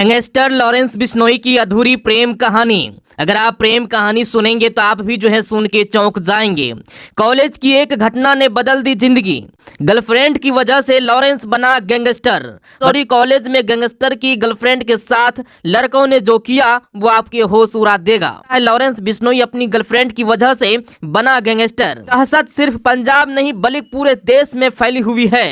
Gangster Lawrence Bishnoi की अधूरी प्रेम कहानी। अगर आप प्रेम कहानी सुनेंगे तो आप भी सुन के चौंक जाएंगे। कॉलेज की एक घटना ने बदल दी जिंदगी। गर्लफ्रेंड की वजह से लॉरेंस बना गैंगस्टर। सॉरी, कॉलेज में गैंगस्टर की गर्लफ्रेंड के साथ लड़कों ने जो किया वो आपके होश उड़ा देगा। लॉरेंस बिश्नोई अपनी गर्लफ्रेंड की वजह से बना गैंगस्टर। दहशत सिर्फ पंजाब नहीं बल्कि पूरे देश में फैली हुई है।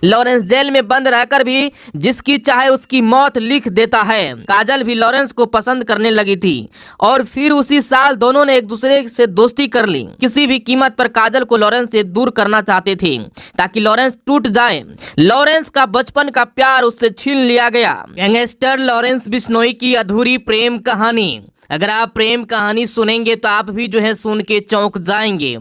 लॉरेंस जेल में बंद रहकर भी जिसकी चाहे उसकी मौत लिख देता है। काजल भी लॉरेंस को पसंद करने लगी थी और फिर उसी साल दोनों ने एक दूसरे से दोस्ती कर ली। किसी भी कीमत पर काजल को लॉरेंस से दूर करना चाहते थे ताकि लॉरेंस टूट जाए। लॉरेंस का बचपन का प्यार उससे छीन लिया गया। गैंगस्टर लॉरेंस बिश्नोई की अधूरी प्रेम कहानी। अगर आप प्रेम कहानी सुनेंगे तो आप भी सुन के चौंक जाएंगे।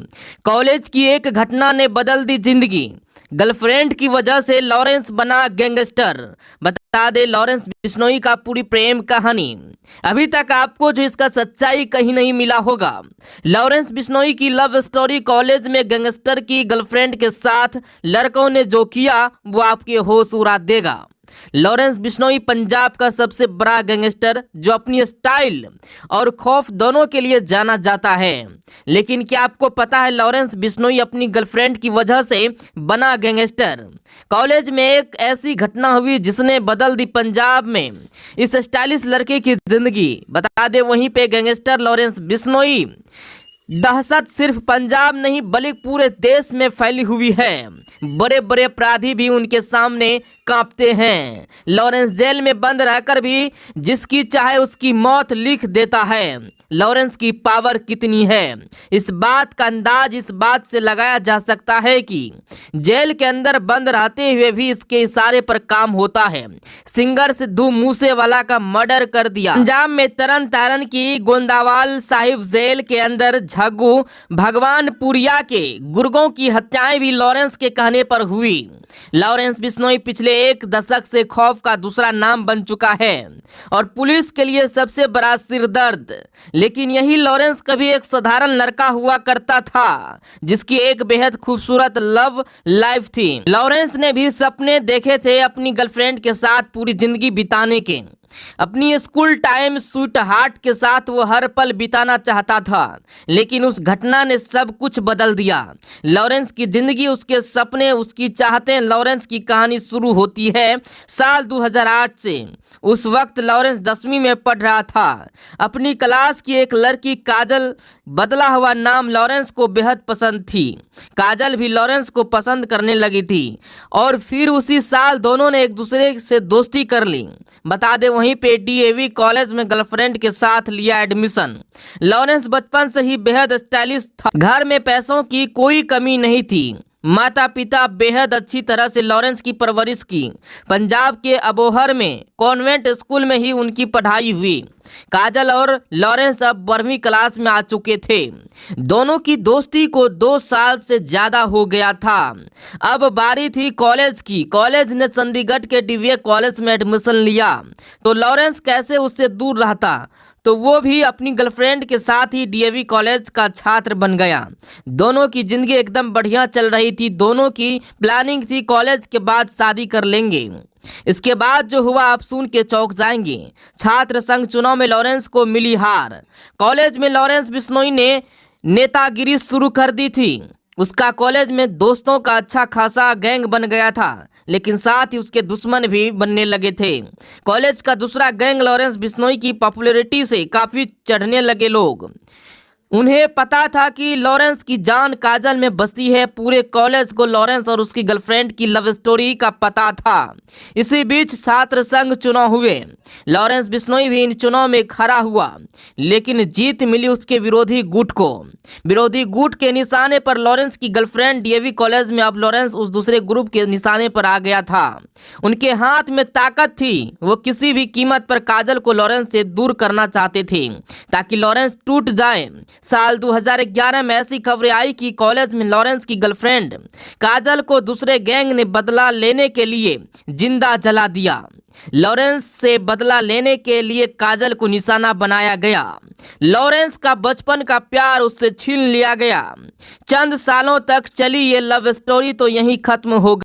कॉलेज की एक घटना ने बदल दी जिंदगी। गर्लफ्रेंड की वजह से लॉरेंस बना गैंगस्टर। बता दे लॉरेंस बिश्नोई का पूरी प्रेम कहानी। अभी तक आपको इसका सच्चाई कहीं नहीं मिला होगा। लॉरेंस बिश्नोई की लव स्टोरी। कॉलेज में गैंगस्टर की गर्लफ्रेंड के साथ लड़कों ने जो किया वो आपके होश उड़ा देगा। लॉरेंस बिश्नोई पंजाब का सबसे बड़ा गैंगस्टर जो अपनी स्टाइल और खौफ दोनों के लिए जाना जाता है। लेकिन क्या आपको पता है लॉरेंस बिश्नोई अपनी गर्लफ्रेंड की वजह से बना गैंगस्टर। कॉलेज में एक ऐसी घटना हुई जिसने बदल दी पंजाब में इस स्टाइलिश लड़के की जिंदगी। बता दे वहीं पे गैंगस्टर लॉरेंस बिश्नोई। दहशत सिर्फ पंजाब नहीं बल्कि पूरे देश में फैली हुई है। बड़े बड़े अपराधी भी उनके सामने कांपते हैं। लॉरेंस जेल में बंद रहकर भी जिसकी चाहे उसकी मौत लिख देता है। लॉरेंस की पावर कितनी है इस बात का अंदाज इस बात से लगाया जा सकता है कि जेल के अंदर बंद रहते हुए भी इसके इशारे पर काम होता है। सिंगर सिद्धू मूसेवाला का मर्डर कर दिया। पंजाब में तरन तारण की गोंदावाल साहिब जेल के अंदर झग्गू भगवानपुरिया के गुर्गों की हत्याएं भी लॉरेंस के कहने पर हुई। लॉरेंस बिश्नोई पिछले एक दशक से खौफ का दूसरा नाम बन चुका है और पुलिस के लिए सबसे बड़ा सिरदर्द। लेकिन यही लॉरेंस कभी एक साधारण लड़का हुआ करता था जिसकी एक बेहद खूबसूरत लव लाइफ थी। लॉरेंस ने भी सपने देखे थे अपनी गर्लफ्रेंड के साथ पूरी जिंदगी बिताने के। अपनी स्कूल टाइम स्वीट हार्ट के साथ वो हर पल बिताना चाहता था। लेकिन उस घटना ने सब कुछ बदल दिया। लॉरेंस की जिंदगी, उसके सपने, उसकी चाहतें। लॉरेंस की कहानी शुरू होती है साल 2008 से। उस वक्त लॉरेंस 10वीं में पढ़ रहा था। अपनी क्लास की एक लड़की काजल, बदला हुआ नाम, लॉरेंस को बेहद पसंद थी। काजल भी लॉरेंस को पसंद करने लगी थी और फिर उसी साल दोनों ने एक दूसरे से दोस्ती कर ली। बता दे वहीं पे डीएवी कॉलेज में गर्लफ्रेंड के साथ लिया एडमिशन। लॉरेंस बचपन से ही बेहद स्टाइलिश था। घर में पैसों की कोई कमी नहीं थी। माता पिता बेहद अच्छी तरह से लॉरेंस की परवरिश की। पंजाब के अबोहर में कॉन्वेंट स्कूल में ही उनकी पढ़ाई हुई। काजल और लॉरेंस अब 12वीं क्लास में आ चुके थे। दोनों की दोस्ती को 2 साल से ज्यादा हो गया था। अब बारी थी कॉलेज की। कॉलेज ने चंडीगढ़ के डीवीए कॉलेज में एडमिशन लिया तो लॉरेंस कैसे उससे दूर रहता, तो वो भी अपनी गर्लफ्रेंड के साथ ही डीएवी कॉलेज का छात्र बन गया। दोनों की जिंदगी एकदम बढ़िया चल रही थी। दोनों की प्लानिंग थी कॉलेज के बाद शादी कर लेंगे। इसके बाद जो हुआ आप सुन के चौंक जाएंगे। छात्र संघ चुनाव में लॉरेंस को मिली हार। कॉलेज में लॉरेंस बिश्नोई ने नेतागिरी शुरू कर दी थी। उसका कॉलेज में दोस्तों का अच्छा खासा गैंग बन गया था, लेकिन साथ ही उसके दुश्मन भी बनने लगे थे। कॉलेज का दूसरा गैंग लॉरेंस बिश्नोई की पॉपुलैरिटी से काफी चढ़ने लगे लोग। उन्हें पता था कि लॉरेंस की जान काजल में बसी है। पूरे कॉलेज को लॉरेंस और उसकी गर्लफ्रेंड की लव स्टोरी का पता था। इसी बीच छात्र संघ चुनाव हुए। लॉरेंस बिश्नोई भी इन चुनाव में खड़ा हुआ, लेकिन जीत मिली उसके विरोधी गुट को। विरोधी गुट के निशाने पर लॉरेंस की गर्लफ्रेंड डीएवी कॉलेज में अब लॉरेंस उस दूसरे ग्रुप के निशाने पर आ गया था। उनके हाथ में ताकत थी। वो किसी भी कीमत पर काजल को लॉरेंस से दूर करना चाहते थे ताकि लॉरेंस टूट जाए। साल 2011 में ऐसी खबरें आई कि कॉलेज में लॉरेंस की गर्लफ्रेंड काजल को दूसरे गैंग ने बदला लेने के लिए जिंदा जला दिया। लॉरेंस से बदला लेने के लिए काजल को निशाना बनाया गया। लॉरेंस का बचपन का प्यार उससे छीन लिया गया। चंद सालों तक चली ये लव स्टोरी तो यहीं खत्म हो गई।